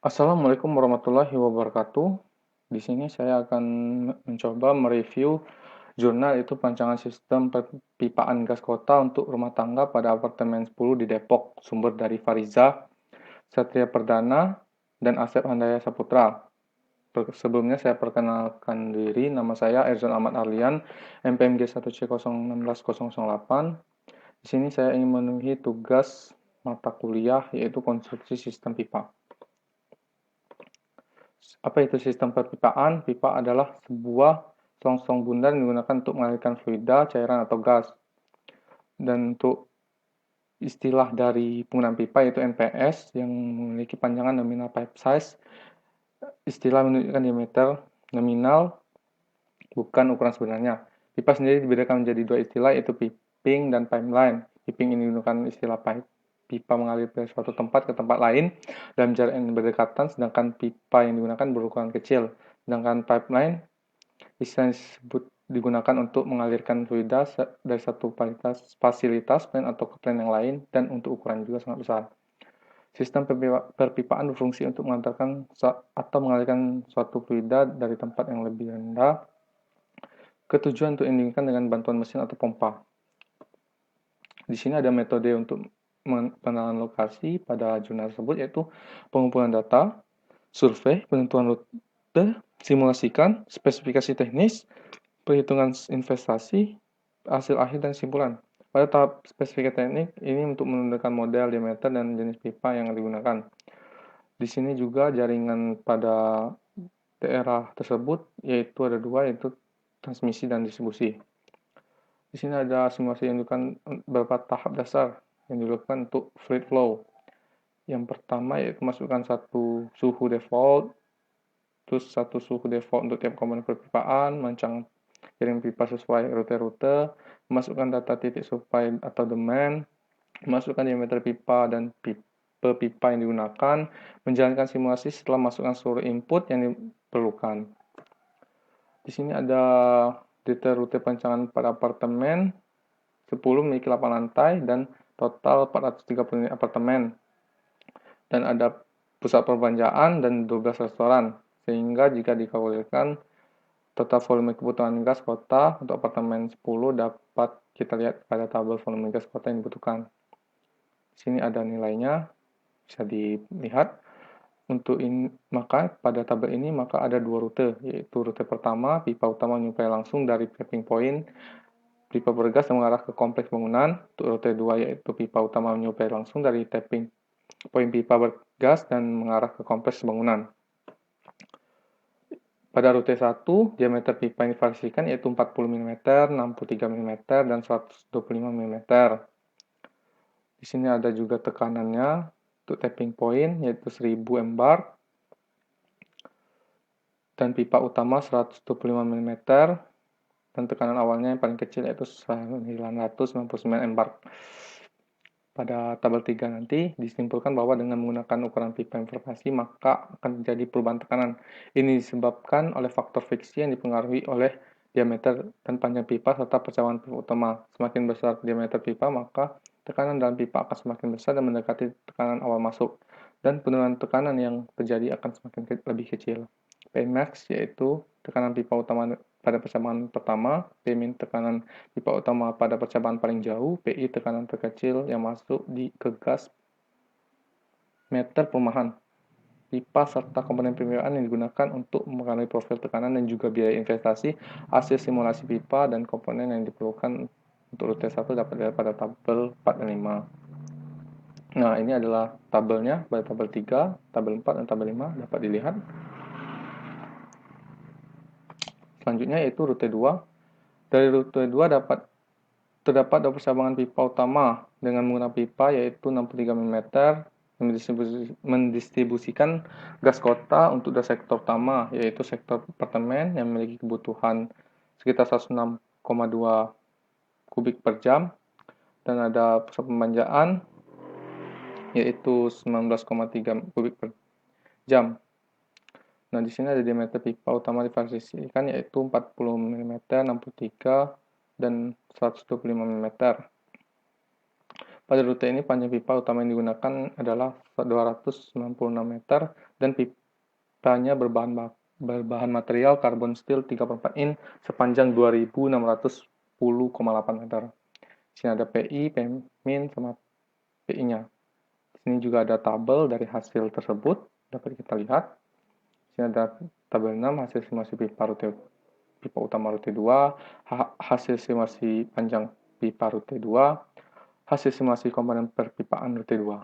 Assalamualaikum warahmatullahi wabarakatuh. Di sini saya akan mencoba mereview jurnal itu perancangan sistem perpipaan gas kota untuk rumah tangga pada apartemen 10 di Depok, sumber dari Fariza, Satria Perdana, dan Asep Handaya Saputra. Sebelumnya saya perkenalkan diri, nama saya Erzon Ahmad Arlian, MPMG 1C016008. Di sini saya ingin memenuhi tugas mata kuliah yaitu konstruksi sistem pipa. Apa itu sistem perpipaan? Pipa adalah sebuah selongsong bundar yang digunakan untuk mengalirkan fluida, cairan, atau gas. Dan untuk istilah dari penggunaan pipa yaitu NPS yang memiliki panjangan nominal pipe size. Istilah menunjukkan diameter nominal, bukan ukuran sebenarnya. Pipa sendiri dibedakan menjadi dua istilah yaitu piping dan pipeline. Piping ini digunakan istilah pipa mengalir dari suatu tempat ke tempat lain dalam jarak yang berdekatan, sedangkan pipa yang digunakan berukuran kecil. Sedangkan pipeline bisa disebut digunakan untuk mengalirkan fluida dari satu fasilitas plan atau ke plan yang lain dan untuk ukuran juga sangat besar. Sistem perpipaan berfungsi untuk mengantarkan atau mengalirkan suatu fluida dari tempat yang lebih rendah ke tujuan untuk diinginkan dengan bantuan mesin atau pompa. Di sini ada metode untuk pengenalan lokasi pada jurnal tersebut yaitu pengumpulan data, survei, penentuan rute, simulasikan, spesifikasi teknis, perhitungan investasi, hasil akhir dan kesimpulan. Pada tahap spesifikasi teknik, ini untuk menentukan model, diameter, dan jenis pipa yang digunakan. Di sini juga jaringan pada daerah tersebut, yaitu ada dua, yaitu transmisi dan distribusi. Di sini ada simulasi yang menunjukkan beberapa tahap dasar yang dilakukan untuk fluid flow. Yang pertama yaitu masukkan satu suhu default, terus satu suhu default untuk tiap komponen perpipaan, mancang jaring pipa sesuai rute-rute, masukkan data titik supply atau demand, masukkan diameter pipa dan tipe pipa yang digunakan, menjalankan simulasi setelah masukkan seluruh input yang diperlukan. Di sini ada detail rute perancangan pada apartemen 10 memiliki 8 lantai dan total 430 unit apartemen. Dan ada pusat perbelanjaan dan 12 restoran. Sehingga jika dikalkulkan total volume kebutuhan gas kota untuk apartemen 10 dapat kita lihat pada tabel volume gas kota yang dibutuhkan. Di sini ada nilainya, bisa dilihat. Maka pada tabel ini maka ada dua rute, yaitu rute pertama, pipa utama menyuplai langsung dari tapping point pipa bergas yang mengarah ke kompleks bangunan. Untuk rute 2 yaitu pipa utama menyuplai langsung dari tapping point pipa bergas dan mengarah ke kompleks bangunan. Pada rute 1, diameter pipa yang divariasikan yaitu 40 mm, 63 mm, dan 125 mm. Di sini ada juga tekanannya untuk tapping point yaitu 1000 mbar dan pipa utama 125 mm dan tekanan awalnya yang paling kecil yaitu 999 mbar. Pada tabel 3 nanti disimpulkan bahwa dengan menggunakan ukuran pipa informasi maka akan terjadi perubahan tekanan. Ini disebabkan oleh faktor friksi yang dipengaruhi oleh diameter dan panjang pipa serta percabangan pipa utama. Semakin besar diameter pipa maka tekanan dalam pipa akan semakin besar dan mendekati tekanan awal masuk. Dan penurunan tekanan yang terjadi akan semakin lebih kecil. Pmax yaitu tekanan pipa utama pada percabangan pertama, Pmin tekanan pipa utama pada percabangan paling jauh, PI tekanan terkecil yang masuk ke gas meter perumahan pipa serta komponen pembiayaan yang digunakan untuk mengenali profil tekanan dan juga biaya investasi, hasil simulasi pipa dan komponen yang diperlukan untuk rute 1 dapat dilihat pada tabel 4 dan 5. Nah, ini adalah tabelnya pada tabel 3, tabel 4, dan tabel 5 dapat dilihat. Selanjutnya yaitu rute 2. Dari rute 2 terdapat dua percabangan pipa utama dengan menggunakan pipa yaitu 63 mm yang mendistribusikan gas kota untuk dua sektor utama yaitu sektor apartemen yang memiliki kebutuhan sekitar 106,2 kubik per jam dan ada pusat pembelanjaan yaitu 19,3 kubik per jam. Nah, di sini ada diameter pipa utama divariasikan yaitu 40 mm, 63 dan 125 mm. Pada rute ini panjang pipa utama yang digunakan adalah 296 meter dan pipanya berbahan material karbon steel 3/4 in sepanjang 2610,8 meter. Di sini ada PI, PMIN, sama PI-nya. Di sini juga ada tabel dari hasil tersebut, dapat kita lihat. Di sini ada tabel 6, hasil simulasi pipa utama rute 2, hasil simulasi panjang pipa rute 2, hasil simulasi komponen perpipaan rute 2.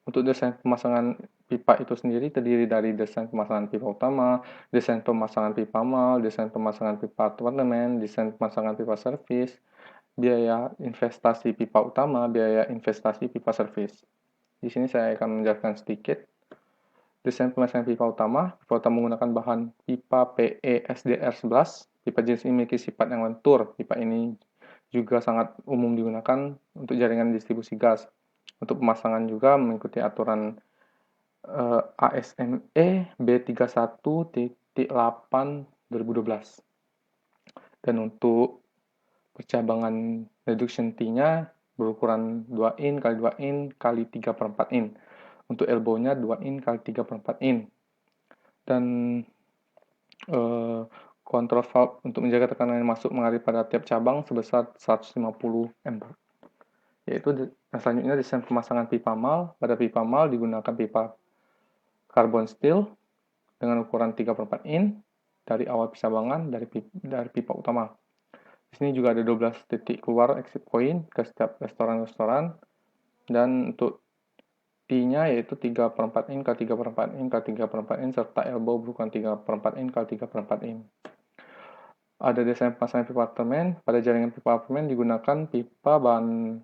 Untuk desain pemasangan pipa itu sendiri terdiri dari desain pemasangan pipa utama, desain pemasangan pipa mal, desain pemasangan pipa apartemen, desain pemasangan pipa servis, biaya investasi pipa utama, biaya investasi pipa servis. Di sini saya akan menjelaskan sedikit. Desain pemasangan pipa utama menggunakan bahan pipa PE SDR 11. Pipa jenis ini memiliki sifat yang lentur. Pipa ini juga sangat umum digunakan untuk jaringan distribusi gas. Untuk pemasangan juga mengikuti aturan ASME B31.8/2012. Dan untuk percabangan reduction T-nya berukuran 2 in x 2 in x 3/4 in. Untuk elbow-nya 2 in x 3/4 in. Dan kontrol valve untuk menjaga tekanan yang masuk mengalir pada tiap cabang sebesar 150 MPa. Yaitu selanjutnya desain pemasangan pipa mal. Pada pipa mal digunakan pipa karbon steel dengan ukuran 3/4 in dari awal percabangan dari pipa utama. Di sini juga ada 12 titik keluar exit point ke setiap restoran-restoran, dan untuk T-nya yaitu 3/4 in x 3/4 in x 3/4 in serta elbow berukuran 3/4 in x 3/4 in. Ada desain pemasangan pipa apartemen. Pada jaringan pipa apartemen digunakan pipa bahan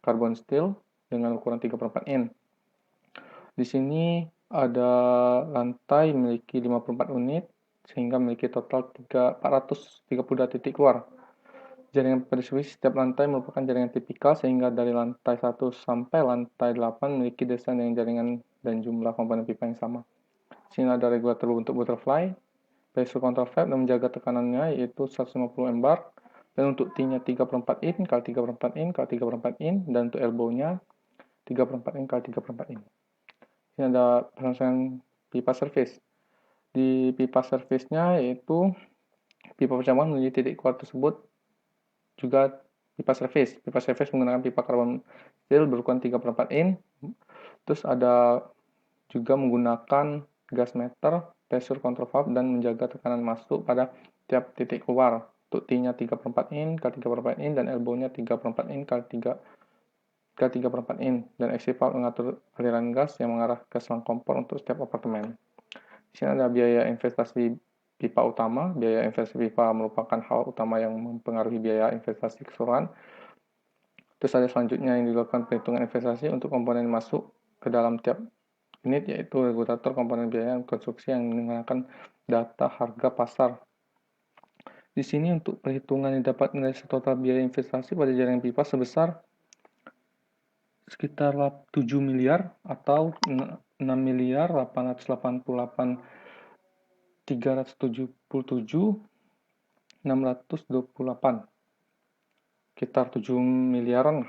karbon steel dengan ukuran 3/4 in. Di sini ada lantai memiliki 54 unit sehingga memiliki total 432 titik keluar. Jaringan distribusi setiap lantai merupakan jaringan tipikal sehingga dari lantai 1 sampai lantai 8 memiliki desain dengan jaringan dan jumlah komponen pipa yang sama. Di sini ada regulator untuk butterfly, pressure control valve dan menjaga tekanannya yaitu 150 MBAR, dan untuk T-nya 3/4 in x 3/4 in x 3/4 in, dan untuk elbow-nya 3/4 in x 3/4 in. Ini ada pemasangan pipa servis. Di pipa servisnya yaitu pipa percabangan menuju titik keluar tersebut juga pipa servis. Pipa servis menggunakan pipa karbon steel berukuran 3/4 in. Terus ada juga menggunakan gas meter, pressure control valve, dan menjaga tekanan masuk pada tiap titik keluar. Untuk T-nya 3/4 in x 3/4 in dan elbow-nya 3/4 in x 3/4 in, dan exit valve mengatur aliran gas yang mengarah ke selang kompor untuk setiap apartemen. Di sini ada biaya investasi pipa utama. Biaya investasi pipa merupakan hal utama yang mempengaruhi biaya investasi keseluruhan. Terus ada selanjutnya yang dilakukan perhitungan investasi untuk komponen masuk ke dalam tiap unit, yaitu regulator komponen biaya konstruksi yang menggunakan data harga pasar. Di sini untuk perhitungan yang dapat nilai total biaya investasi pada jaringan pipa sebesar sekitar 7 miliar atau 6.888.377.628, sekitar 7 miliaran.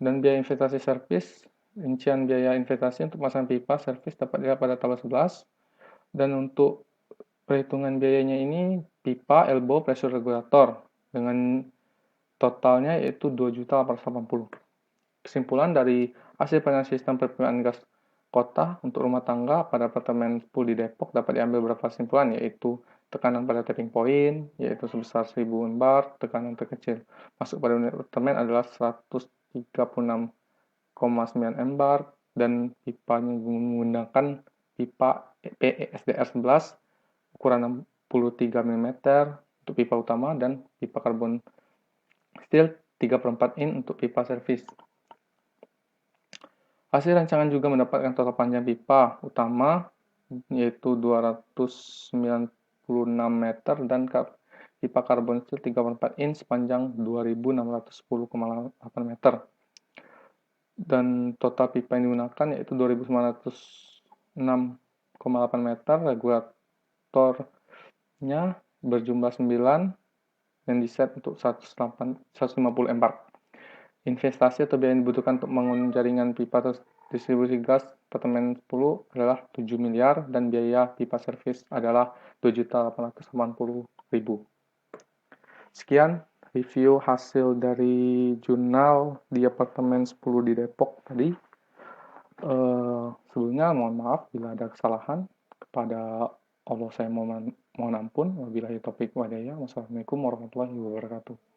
Dan biaya investasi servis, rincian biaya investasi untuk pemasangan pipa servis dapat dilihat pada tabel 11. Dan untuk perhitungan biayanya ini pipa, elbow, pressure regulator dengan totalnya yaitu 2.880. Kesimpulan dari hasil penilaian sistem perpipaan gas kota untuk rumah tangga pada apartemen 10 di Depok dapat diambil beberapa kesimpulan, yaitu tekanan pada tapping point yaitu sebesar 1000 MBAR, tekanan terkecil masuk pada unit apartemen adalah 136,9 MBAR, dan pipanya menggunakan pipa PE-SDR 11 ukuran 63 mm untuk pipa utama dan pipa karbon steel 3/4 in untuk pipa servis. Hasil rancangan juga mendapatkan total panjang pipa utama yaitu 296 meter dan pipa karbon steel 3/4 in sepanjang 2610,8 meter. Dan total pipa yang digunakan yaitu 2906,8 meter. Regulatornya berjumlah 9 yang diset untuk 150 MPar. Investasi atau biaya yang dibutuhkan untuk membangun jaringan pipa distribusi gas apartemen 10 adalah 7 miliar dan biaya pipa servis adalah 2.880.000. Sekian review hasil dari jurnal di apartemen 10 di Depok tadi. Sebelumnya mohon maaf bila ada kesalahan. Kepada Allah saya mohon ampun. Wabillahi taufiq walhidayah. Wassalamualaikum warahmatullahi wabarakatuh.